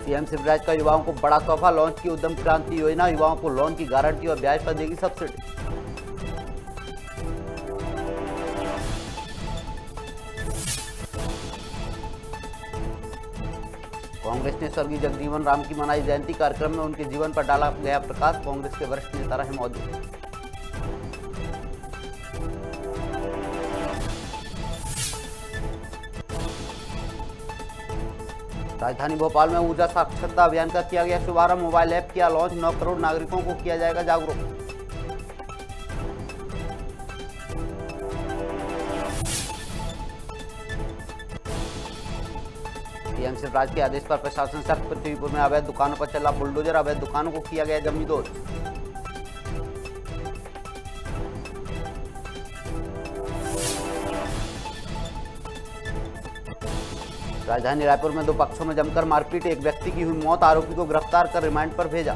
CM Shivraj का युवाओं को बड़ा तोहफा, लॉन्च की उद्यम क्रांति योजना, युवाओं को लोन की गारंटी और ब्याज पर देगी सब्सिडी। कांग्रेस ने स्वर्गीय जगजीवन राम की मनाई जयंती, कार्यक्रम में उनके जीवन पर डाला गया प्रकाश, कांग्रेस के वरिष्ठ नेता रहे मौजूद। राजधानी भोपाल में ऊर्जा साक्षरता अभियान का किया गया शुभारंभ, मोबाइल ऐप किया लॉन्च, 9 करोड़ नागरिकों को किया जाएगा जागरूक। सीएम शिवराज के आदेश पर प्रशासन सख्त, पृथ्वीपुर में अवैध दुकानों पर चला बुलडोजर, अवैध दुकानों को किया गया जमींदोज। राजधानी रायपुर में 2 पक्षों में जमकर मारपीट, एक व्यक्ति की हुई मौत, आरोपी को गिरफ्तार कर रिमांड पर भेजा।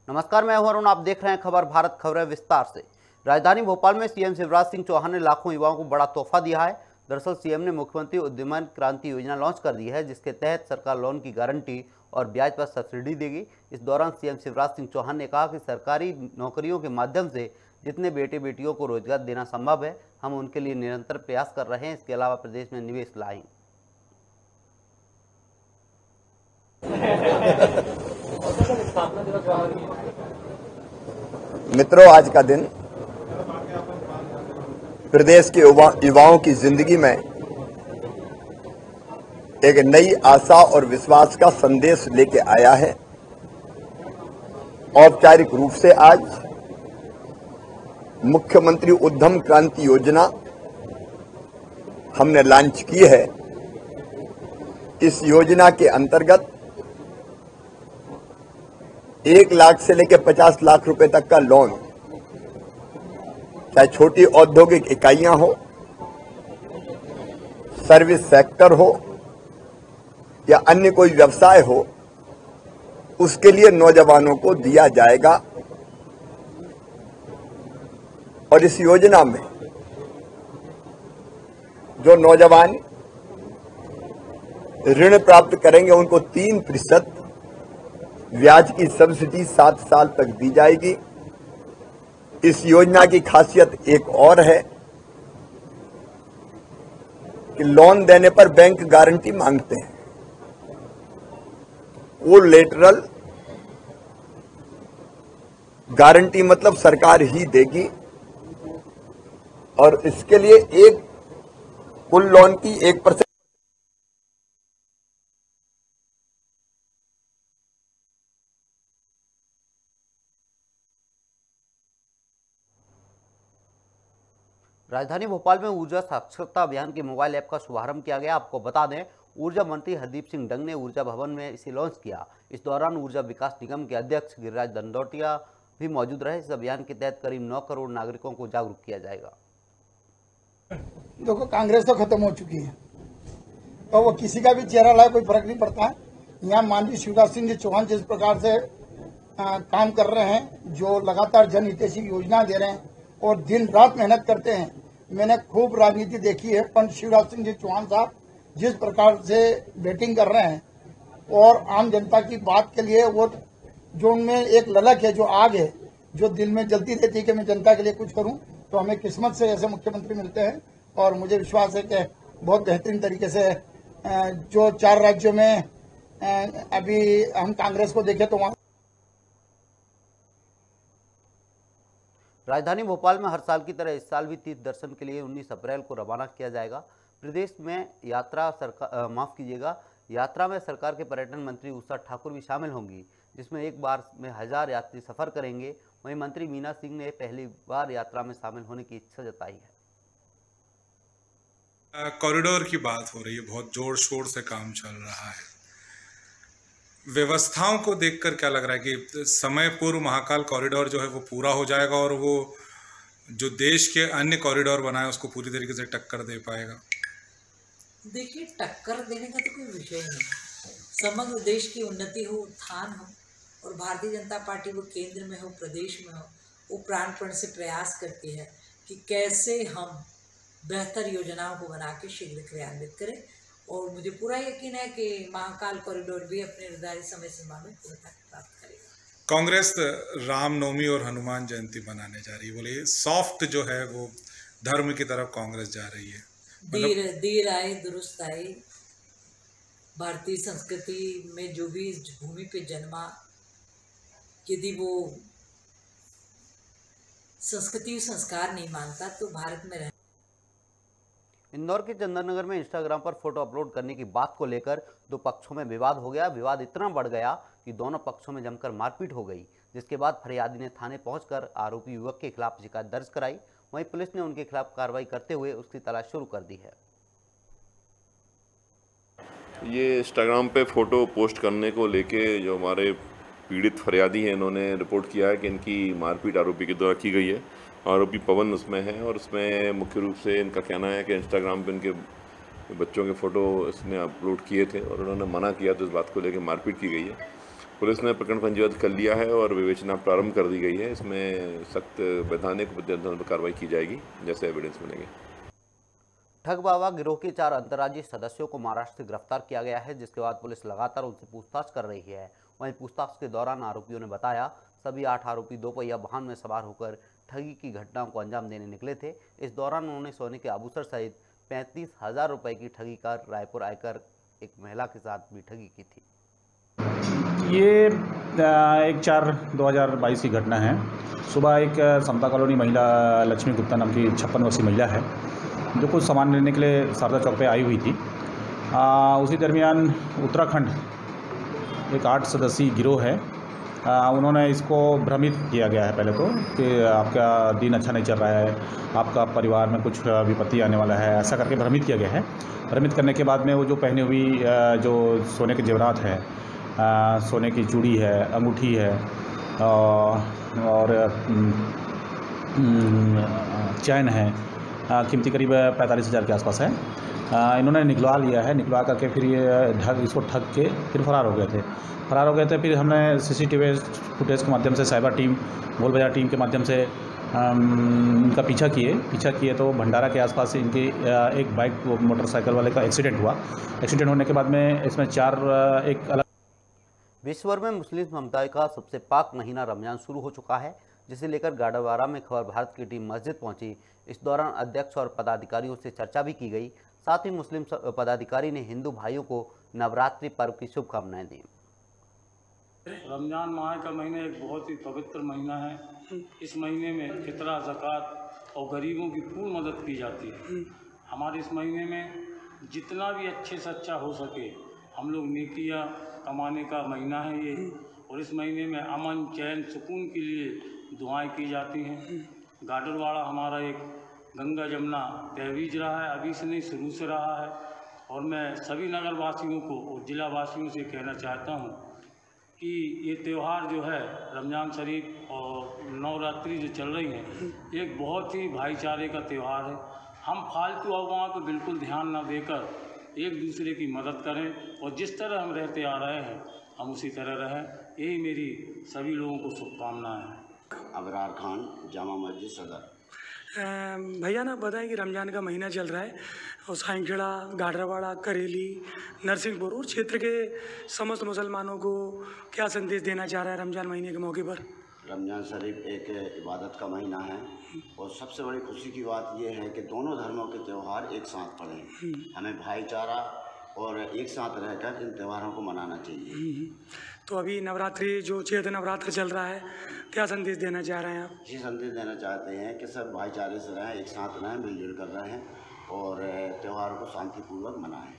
नमस्कार, मैं हूं अरुण, आप देख रहे हैं खबर भारत। खबरें विस्तार से। राजधानी भोपाल में सीएम शिवराज सिंह चौहान ने लाखों युवाओं को बड़ा तोहफा दिया है। दरअसल सीएम ने मुख्यमंत्री उद्यम क्रांति योजना लॉन्च कर दी है, जिसके तहत सरकार लोन की गारंटी और ब्याज पर सब्सिडी देगी। इस दौरान सीएम शिवराज सिंह चौहान ने कहा कि सरकारी नौकरियों के माध्यम से जितने बेटे बेटियों को रोजगार देना संभव है, हम उनके लिए निरंतर प्रयास कर रहे हैं। इसके अलावा प्रदेश में निवेश लाएंगे। मित्रों, आज का दिन प्रदेश के युवाओं की जिंदगी में एक नई आशा और विश्वास का संदेश लेके आया है। औपचारिक रूप से आज मुख्यमंत्री उद्यम क्रांति योजना हमने लॉन्च की है। इस योजना के अंतर्गत 1 लाख से लेकर 50 लाख रुपए तक का लोन, चाहे छोटी औद्योगिक इकाइयां हो, सर्विस सेक्टर हो या अन्य कोई व्यवसाय हो, उसके लिए नौजवानों को दिया जाएगा। और इस योजना में जो नौजवान ऋण प्राप्त करेंगे उनको 3% ब्याज की सब्सिडी 7 साल तक दी जाएगी। इस योजना की खासियत एक और है कि लोन देने पर बैंक गारंटी मांगते हैं। कोलैटरल गारंटी मतलब सरकार ही देगी, और इसके लिए एक कुल लोन की 1% राजधानी भोपाल में ऊर्जा साक्षरता अभियान के मोबाइल ऐप का शुभारंभ किया गया। आपको बता दें, ऊर्जा मंत्री हरदीप सिंह डंग ने ऊर्जा भवन में इसे लॉन्च किया। इस दौरान ऊर्जा विकास निगम के अध्यक्ष गिरिराज दंडोतिया भी मौजूद रहे। इस अभियान के तहत करीब 9 करोड़ नागरिकों को जागरूक किया जाएगा। देखो, कांग्रेस तो खत्म हो चुकी है और वो किसी का भी चेहरा लाए कोई फर्क नहीं पड़ता है। यहाँ माननीय शिवराज सिंह जी चौहान जिस प्रकार से काम कर रहे हैं, जो लगातार जन हितैषी योजना दे रहे हैं और दिन रात मेहनत करते हैं। मैंने खूब राजनीति देखी है, पर शिवराज सिंह जी चौहान साहब जिस प्रकार से बैटिंग कर रहे हैं और आम जनता की बात के लिए वो जो उनमें एक ललक है, जो आग है, जो दिल में जलती रहती है कि मैं जनता के लिए कुछ करूं, तो हमें किस्मत से ऐसे मुख्यमंत्री मिलते हैं। और मुझे विश्वास है कि बहुत बेहतरीन तरीके से जो 4 राज्यों में अभी हम कांग्रेस को देखें तो वहां राजधानी भोपाल में हर साल की तरह इस साल भी तीर्थ दर्शन के लिए 19 अप्रैल को रवाना किया जाएगा। प्रदेश में यात्रा में सरकार के पर्यटन मंत्री उषा ठाकुर भी शामिल होंगी, जिसमें एक बार में 1000 यात्री सफर करेंगे। वहीं मंत्री मीना सिंह ने पहली बार यात्रा में शामिल होने की इच्छा जताई है। कॉरिडोर की बात हो रही है, बहुत जोर शोर से काम चल रहा है। व्यवस्थाओं को देखकर क्या लग रहा है कि समय पूर्व महाकाल कॉरिडोर जो है वो पूरा हो जाएगा और वो जो देश के अन्य कॉरिडोर बनाए उसको पूरी तरीके से टक्कर दे पाएगा? देखिए, टक्कर देने का तो कोई विषय नहीं। समग्र देश की उन्नति हो, उत्थान हो, और भारतीय जनता पार्टी वो केंद्र में हो, प्रदेश में हो, वो प्राणपण से प्रयास करती है कि कैसे हम बेहतर योजनाओं को बना के शीघ्र क्रियान्वित करें। और मुझे पूरा यकीन है कि महाकाल कॉरिडोर भी अपने निर्धारित समय सीमा में पूर्णता प्राप्त करेगा। कांग्रेस रामनवमी और हनुमान जयंती मनाने जा रही है, बोले सॉफ्ट जो है वो धर्म की तरफ कांग्रेस जा रही है। देर आए दुरुस्त आए। भारतीय संस्कृति में जो भी इस भूमि पे जन्मा, यदि वो संस्कृति संस्कार नहीं मानता तो भारत में रह। इंदौर के चंदननगर में इंस्टाग्राम पर फोटो अपलोड करने की बात को लेकर दो पक्षों में विवाद हो गया। विवाद इतना बढ़ गया कि दोनों पक्षों में जमकर मारपीट हो गई, जिसके बाद फरियादी ने थाने पहुंचकर आरोपी युवक के खिलाफ शिकायत दर्ज कराई। वहीं पुलिस ने उनके खिलाफ कार्रवाई करते हुए उसकी तलाश शुरू कर दी है। ये इंस्टाग्राम पे फ़ोटो पोस्ट करने को लेके जो हमारे पीड़ित फरियादी हैं, इन्होंने रिपोर्ट किया है कि इनकी मारपीट आरोपी के द्वारा की गई है। आरोपी पवन उसमें है और उसमें मुख्य रूप से इनका कहना है कि इंस्टाग्राम पे इनके बच्चों के फ़ोटो इसने अपलोड किए थे और उन्होंने मना किया, तो इस बात को लेकर मारपीट की गई है। पुलिस ने प्रकरण पंजीबद्ध कर लिया है और विवेचना प्रारंभ कर दी गई है। इसमें सख्त वैधानिक पर कार्रवाई की जाएगी जैसे एविडेंस मिलेंगे। ठग बाबा गिरोह के 4 अंतर्राज्यीय सदस्यों को महाराष्ट्र से गिरफ्तार किया गया है, जिसके बाद पुलिस लगातार उनसे पूछताछ कर रही है। वहीं पूछताछ के दौरान आरोपियों ने बताया सभी 8 आरोपी 2 पहिया वाहन में सवार होकर ठगी की घटनाओं को अंजाम देने निकले थे। इस दौरान उन्होंने सोने के आभूषण सहित 35,000 रुपये की ठगी कर रायपुर आकर एक महिला के साथ भी ठगी की थी। ये 1/4/2022 की घटना है। सुबह एक समता कॉलोनी महिला लक्ष्मी गुप्ता नाम की 56 वर्षीय महिला है जो कुछ सामान लेने के लिए शारदा चौक पे आई हुई थी। उसी दरमियान उत्तराखंड एक 8 सदस्यीय गिरोह है, उन्होंने इसको भ्रमित किया गया है पहले तो कि आपका दिन अच्छा नहीं चल रहा है, आपका परिवार में कुछ विपत्ति आने वाला है, ऐसा करके भ्रमित किया गया है। भ्रमित करने के बाद में वो जो पहनी हुई जो सोने के जेवरात है, सोने की चूड़ी है, अंगूठी है और चैन है, कीमती करीब 45,000 के आसपास है, इन्होंने निकलवा लिया है। निकलवा करके फिर ये इसको ठग के फिर फरार हो गए थे। फिर हमने सीसीटीवी फुटेज के माध्यम से साइबर टीम, गोल बाजार टीम के माध्यम से इनका पीछा किए तो भंडारा के आसपास इनकी एक बाइक मोटरसाइकिल वाले का एक्सीडेंट हुआ। एक्सीडेंट होने के बाद में इसमें 4 एक अलग। विश्व भर में मुस्लिम समुदाय का सबसे पाक महीना रमजान शुरू हो चुका है, जिसे लेकर गाड़ावाड़ा में खबर भारत की टीम मस्जिद पहुंची। इस दौरान अध्यक्ष और पदाधिकारियों से चर्चा भी की गई। साथ ही मुस्लिम पदाधिकारी ने हिंदू भाइयों को नवरात्रि पर्व की शुभकामनाएं दी। रमजान माह का महीना एक बहुत ही पवित्र महीना है। इस महीने में फितरा, ज़कात और गरीबों की पूर्ण मदद की जाती है। हमारे इस महीने में जितना भी अच्छे से अच्छा हो सके हम लोग नेकियां कमाने का महीना है ये, और इस महीने में अमन, चैन, सुकून के लिए दुआएं की जाती हैं। गाडरवाड़ा हमारा एक गंगा जमुना तहवीज रहा है, अभी से नहीं शुरू से रहा है। और मैं सभी नगर वासियों को और ज़िला वासियों से कहना चाहता हूँ कि ये त्यौहार जो है रमज़ान शरीफ और नवरात्रि जो चल रही है, एक बहुत ही भाईचारे का त्यौहार है। हम फालतू अफवाहों पर बिल्कुल ध्यान न देकर एक दूसरे की मदद करें और जिस तरह हम रहते आ रहे हैं हम उसी तरह रहें। यही मेरी सभी लोगों को शुभकामनाएं हैं। अबरार खान, जामा मस्जिद सदर। भैया ना बताएं कि रमज़ान का महीना चल रहा है और साईंखेड़ा, गाडरवाड़ा, करेली, नरसिंहपुर और क्षेत्र के समस्त मुसलमानों को क्या संदेश देना चाह रहा है रमज़ान महीने के मौके पर? रमज़ान शरीफ एक इबादत का महीना है और सबसे बड़ी खुशी की बात यह है कि दोनों धर्मों के त्यौहार एक साथ पड़े। हमें भाईचारा और एक साथ रहकर इन त्योहारों को मनाना चाहिए। तो अभी नवरात्रि जो चैत्र नवरात्र चल रहा है, क्या संदेश देना चाह रहे हैं आप? ये संदेश देना चाहते हैं कि सब भाईचारे से रहें, एक साथ रहें, मिलजुल कर रहें और त्योहारों को शांतिपूर्वक मनाएं।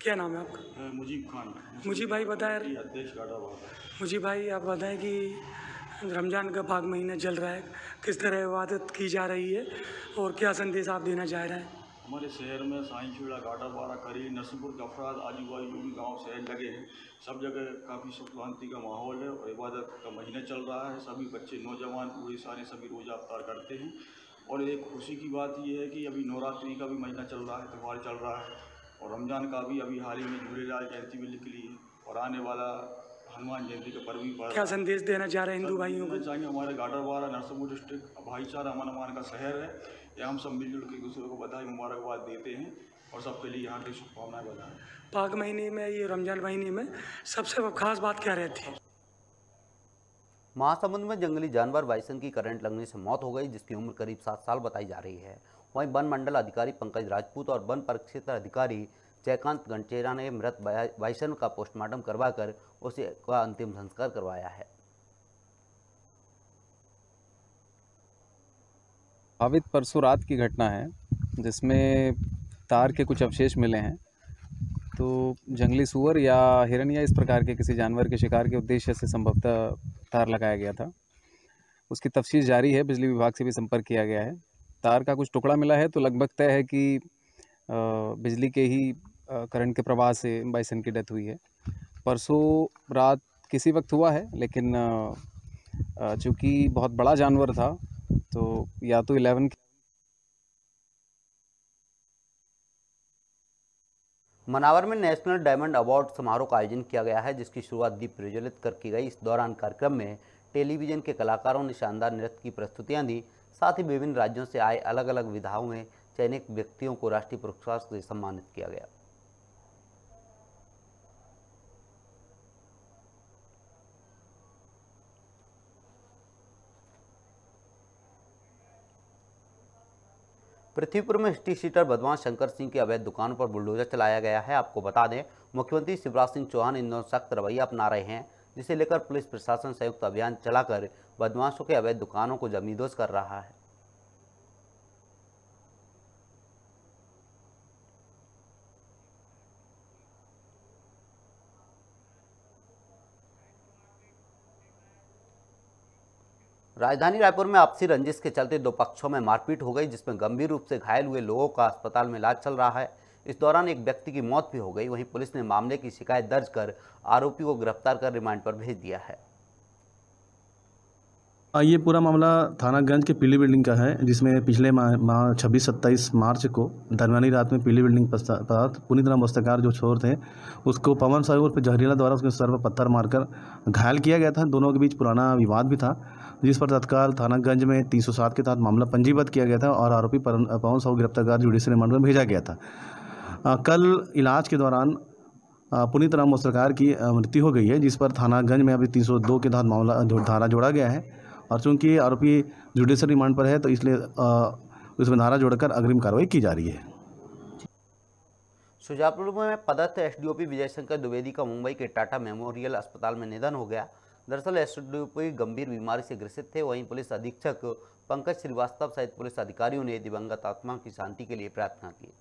क्या नाम है आपका? मुजीब खान। मुजीब भाई बताएं। अध्यक्ष गाडरवाड़ा। मुजीब भाई आप बताएं कि रमज़ान का पाक महीना चल रहा है, किस तरह इबादत की जा रही है और क्या संदेश आप देना चाह रहे हैं? हमारे शहर में साईंखेड़ा, गाडरवाड़ा, करेली, नरसिंहपुर के अफराद, आजू बाजू जो भी गाँव शहर लगे हैं, सब जगह काफ़ी सुख शांति का माहौल है और इबादत का महीना चल रहा है। सभी बच्चे, नौजवान, बूढ़े सारे सभी रोज़ा अफ्तार करते हैं। और एक खुशी की बात यह है कि अभी नवरात्रि का भी महीना चल रहा है, त्यौहार चल रहा है और रमज़ान का भी अभी हाल ही में झूलेलाल जयंती भी निकली है और आने वाला हनुमान जयंती के पर्व भी पर क्या संदेश देना चाह रहे हैं हिंदू भाइयों को? चाहेंगे हमारे गाडरवाड़ा नरसिंहपुर डिस्ट्रिक्ट भाईचारा अमन अमान का शहर है। यहाँ हम सब मिलजुल के एक दूसरे को बधाई मुबारकबाद देते हैं और सबके लिए हार्दिक शुभकामनाएं बधाएं। पाक महीने में, ये रमजान महीने में सबसे खास बात क्या रहती है? महासमुंद में जंगली जानवर बाइसन की करंट लगने से मौत हो गई, जिसकी उम्र करीब 7 साल बताई जा रही है। वहीं वन मंडल अधिकारी पंकज राजपूत और वन परिक्षेत्र अधिकारी जयकांत गंचेरा ने मृत बाइसन का पोस्टमार्टम करवाकर उसे का अंतिम संस्कार करवाया है। भावित परसों रात की घटना है जिसमें तार के कुछ अवशेष मिले हैं। तो जंगली सूअर या हिरन या इस प्रकार के किसी जानवर के शिकार के उद्देश्य से संभवतः तार लगाया गया था। उसकी तफ्तीश जारी है, बिजली विभाग से भी संपर्क किया गया है। तार का कुछ टुकड़ा मिला है तो लगभग तय है कि बिजली के ही करंट के प्रवाह से बाइसन की डेथ हुई है। परसों रात किसी वक्त हुआ है, लेकिन चूँकि बहुत बड़ा जानवर था तो या तो 11 मनावर में नेशनल डायमंड अवार्ड समारोह का आयोजन किया गया है, जिसकी शुरुआत दीप प्रज्वलित कर की गई। इस दौरान कार्यक्रम में टेलीविजन के कलाकारों ने शानदार नृत्य की प्रस्तुतियां दी। साथ ही विभिन्न राज्यों से आए अलग अलग विधाओं में चयनित व्यक्तियों को राष्ट्रीय पुरस्कार से सम्मानित किया गया। पृथ्वीपुर में हिस्ट्री सीटर बदमाश शंकर सिंह की अवैध दुकानों पर बुलडोजर चलाया गया है। आपको बता दें, मुख्यमंत्री शिवराज सिंह चौहान इन दिनों सख्त रवैया अपना रहे हैं, जिसे लेकर पुलिस प्रशासन संयुक्त अभियान चलाकर बदमाशों के अवैध दुकानों को जमींदोज कर रहा है। राजधानी रायपुर में आपसी रंजिश के चलते दो पक्षों में मारपीट हो गई, जिसमें गंभीर रूप से घायल हुए लोगों का अस्पताल में इलाज चल रहा है। इस दौरान एक व्यक्ति की मौत भी हो गई। वहीं पुलिस ने मामले की शिकायत दर्ज कर आरोपी को गिरफ्तार कर रिमांड पर भेज दिया है। ये पूरा मामला थानागंज के पीली बिल्डिंग का है, जिसमें पिछले माह 26-27 मार्च को दरमियानी रात में पीली बिल्डिंग पर पुनीत राम वस्त्रकार जो चोर थे, उसको पवन साहू और जहरीला द्वारा उसके सर पर पत्थर मारकर घायल किया गया था। दोनों के बीच पुराना विवाद भी था, जिस पर तत्काल थानागंज में 307 के तहत मामला पंजीबद्ध किया गया था और आरोपी पवन साहू गिरफ्तार कर जुडिशियल रिमांड में भेजा गया था। कल इलाज के दौरान पुनीत राम वस्त्रकार की मृत्यु हो गई है, जिस पर थानागंज में अभी 302 के तहत मामला धारा जोड़ा गया है। और चूंकि आरोपी जुडिशियल रिमांड पर है तो इसलिए उसमें धारा जोड़कर अग्रिम कार्रवाई की जा रही है। सुजानपुर में पदस्थ एसडीओपी विजय शंकर द्विवेदी का मुंबई के टाटा मेमोरियल अस्पताल में निधन हो गया। दरअसल एसडीओपी गंभीर बीमारी से ग्रसित थे। वहीं पुलिस अधीक्षक पंकज श्रीवास्तव सहित पुलिस अधिकारियों ने दिवंगत आत्मा की शांति के लिए प्रार्थना की।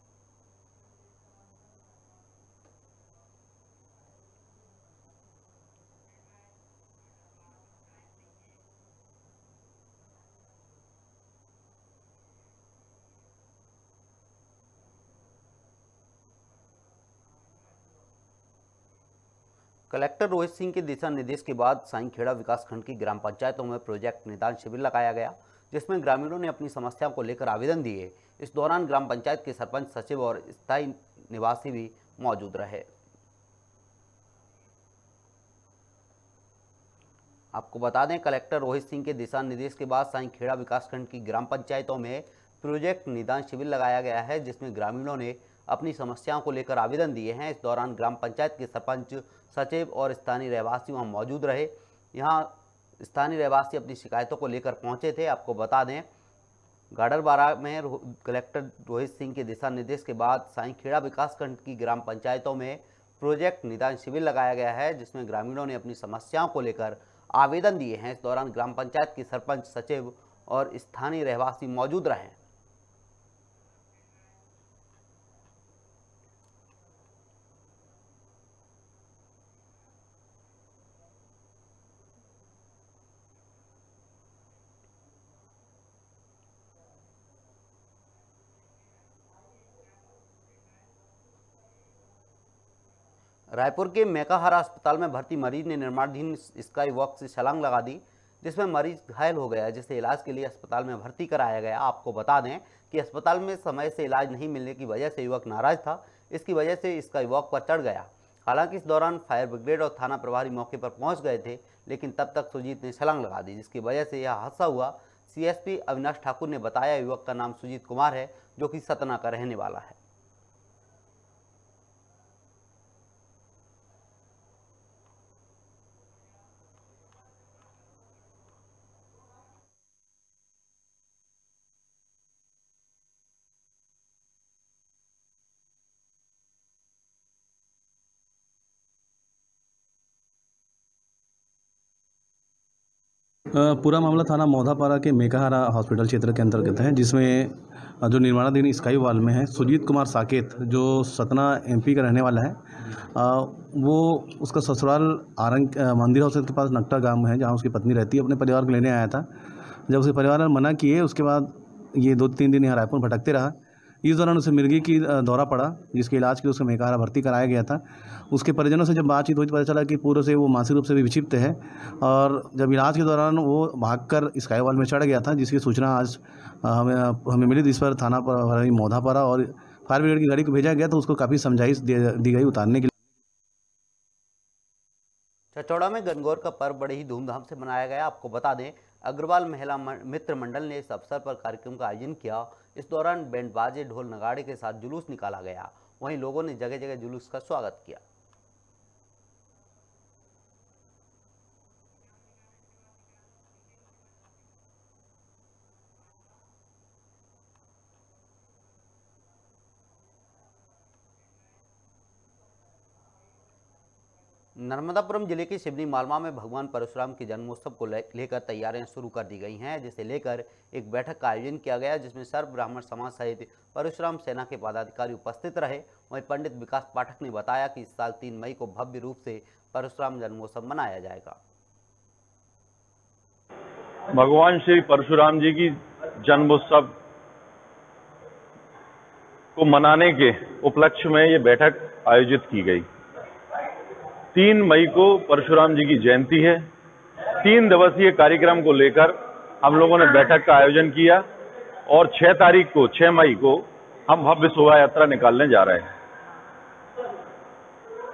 कलेक्टर रोहित सिंह के दिशा निर्देश के बाद साईंखेड़ा विकासखंड की ग्राम पंचायतों में प्रोजेक्ट निदान शिविर लगाया गया, जिसमें ग्रामीणों ने अपनी समस्याओं को लेकर आवेदन दिए। इस दौरान ग्राम पंचायत के सरपंच, सचिव और स्थायी निवासी भी मौजूद रहे। आपको बता दें, कलेक्टर रोहित सिंह के दिशा निर्देश के बाद साईंखेड़ा विकासखंड की ग्राम पंचायतों में प्रोजेक्ट निदान शिविर लगाया गया है, जिसमें ग्रामीणों ने अपनी समस्याओं को लेकर आवेदन दिए हैं। इस दौरान ग्राम पंचायत के सरपंच, सचिव और स्थानीय रहवासी वहां मौजूद रहे। यहां स्थानीय रहवासी अपनी शिकायतों को लेकर पहुंचे थे। आपको बता दें, गाडरवाड़ा में कलेक्टर रोहित सिंह के दिशा निर्देश के बाद साईंखेड़ा विकासखंड की ग्राम पंचायतों में प्रोजेक्ट निदान शिविर लगाया गया है, जिसमें ग्रामीणों ने अपनी समस्याओं को लेकर आवेदन दिए हैं। इस दौरान ग्राम पंचायत के सरपंच, सचिव और स्थानीय रहवासी मौजूद रहे। रायपुर के मेकाहारा अस्पताल में भर्ती मरीज ने निर्माणाधीन स्काई वॉक से छलांग लगा दी, जिसमें मरीज घायल हो गया, जिसे इलाज के लिए अस्पताल में भर्ती कराया गया। आपको बता दें कि अस्पताल में समय से इलाज नहीं मिलने की वजह से युवक नाराज था। इसकी वजह से स्काई वॉक पर चढ़ गया। हालांकि इस दौरान फायर ब्रिगेड और थाना प्रभारी मौके पर पहुंच गए थे, लेकिन तब तक सुजीत ने छलांग लगा दी, जिसकी वजह से यह हादसा हुआ। सीएसपी अविनाश ठाकुर ने बताया युवक का नाम सुजीत कुमार है, जो कि सतना का रहने वाला है। पूरा मामला थाना मौधापारा के मेकाहारा हॉस्पिटल क्षेत्र के अंतर्गत है, जिसमें जो निर्माणाधीन स्काई वॉल में है सुजीत कुमार साकेत, जो सतना एमपी का रहने वाला है। वो उसका ससुराल आरंग मंदिर हाउस के पास नकटा गांव में है, जहां उसकी पत्नी रहती है। अपने परिवार को लेने आया था। जब उसके परिवार ने मना किए, उसके बाद ये 2-3 दिन यहाँ रायपुर भटकते रहा। इस दौरान उसे मिर्गी की दौरा पड़ा, जिसके इलाज के लिए उसे मेकाहारा भर्ती कराया गया था। उसके परिजनों से जब बातचीत हुई तो पता चला कि पूर्व से वो मानसिक रूप से भी विक्षिप्त है, और जब इलाज के दौरान वो भागकर स्काई वॉल में चढ़ गया था, जिसकी सूचना आज हमें मिली। जिस पर थाना पर मौधापारा और फायर ब्रिगेड की गाड़ी को भेजा गया, तो उसको काफ़ी समझाइश दी गई उतारने के लिए। चचौड़ा में गणगौर का पर्व बड़े ही धूमधाम से मनाया गया। आपको बता दें, अग्रवाल महिला मित्र मंडल ने इस अवसर पर कार्यक्रम का आयोजन किया। इस दौरान बैंड बाजे, ढोल नगाड़े के साथ जुलूस निकाला गया। वहीं लोगों ने जगह जगह जुलूस का स्वागत किया। नर्मदापुरम जिले के सिवनी मालवा में भगवान परशुराम के जन्मोत्सव को लेकर तैयारियां शुरू कर दी गई हैं, जिसे लेकर एक बैठक का आयोजन किया गया, जिसमें सर्व ब्राह्मण समाज सहित परशुराम सेना के पदाधिकारी उपस्थित रहे। वहीं पंडित विकास पाठक ने बताया कि इस साल 3 मई को भव्य रूप से परशुराम जन्मोत्सव मनाया जाएगा। भगवान श्री परशुराम जी की जन्मोत्सव को मनाने के उपलक्ष्य में ये बैठक आयोजित की गई। 3 मई को परशुराम जी की जयंती है। 3 दिवसीय कार्यक्रम को लेकर हम लोगों ने बैठक का आयोजन किया, और 6 मई को हम भव्य शोभा यात्रा निकालने जा रहे हैं।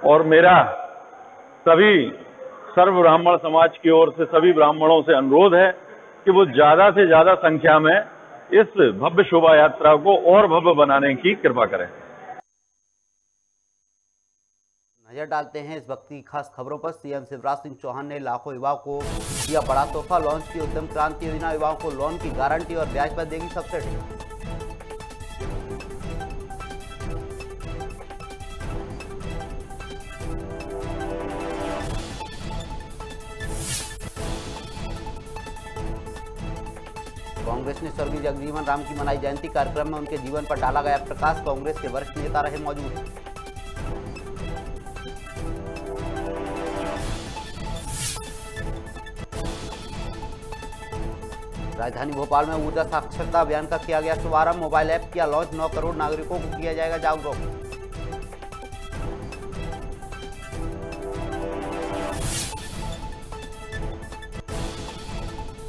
और मेरा सभी सर्व ब्राह्मण समाज की ओर से सभी ब्राह्मणों से अनुरोध है कि वो ज्यादा से ज्यादा संख्या में इस भव्य शोभा यात्रा को और भव्य बनाने की कृपा करें। नजर डालते हैं इस वक्त की खास खबरों पर। सीएम शिवराज सिंह चौहान ने लाखों युवाओं को दिया बड़ा तोहफा। लॉन्च की उद्यम क्रांति योजना युवाओं को लोन की गारंटी और ब्याज पर देगी सब्सिडी। कांग्रेस ने स्वर्गीय जगजीवन राम की मनाई जयंती। कार्यक्रम में उनके जीवन पर डाला गया प्रकाश। कांग्रेस के वरिष्ठ नेता रहे मौजूद। राजधानी भोपाल में ऊर्जा साक्षरता अभियान का किया गया शुभारंभ। मोबाइल ऐप किया लॉन्च। 9 करोड़ नागरिकों को किया जाएगा जागरूक।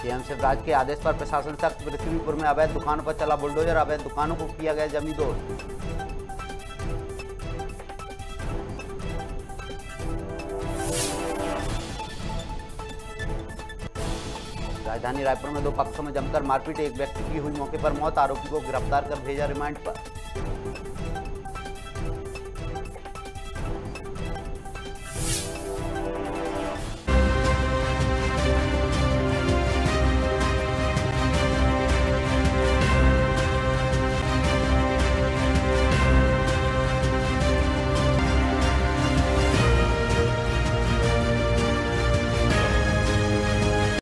सीएम शिवराज के आदेश पर प्रशासन सख्त। पृथ्वीपुर में अवैध दुकानों पर चला बुलडोजर। अवैध दुकानों को किया गया जमींदोज। राजधानी रायपुर में 2 पक्षों में जमकर मारपीट। एक व्यक्ति की हुई मौके पर मौत। आरोपी को गिरफ्तार कर भेजा रिमांड पर।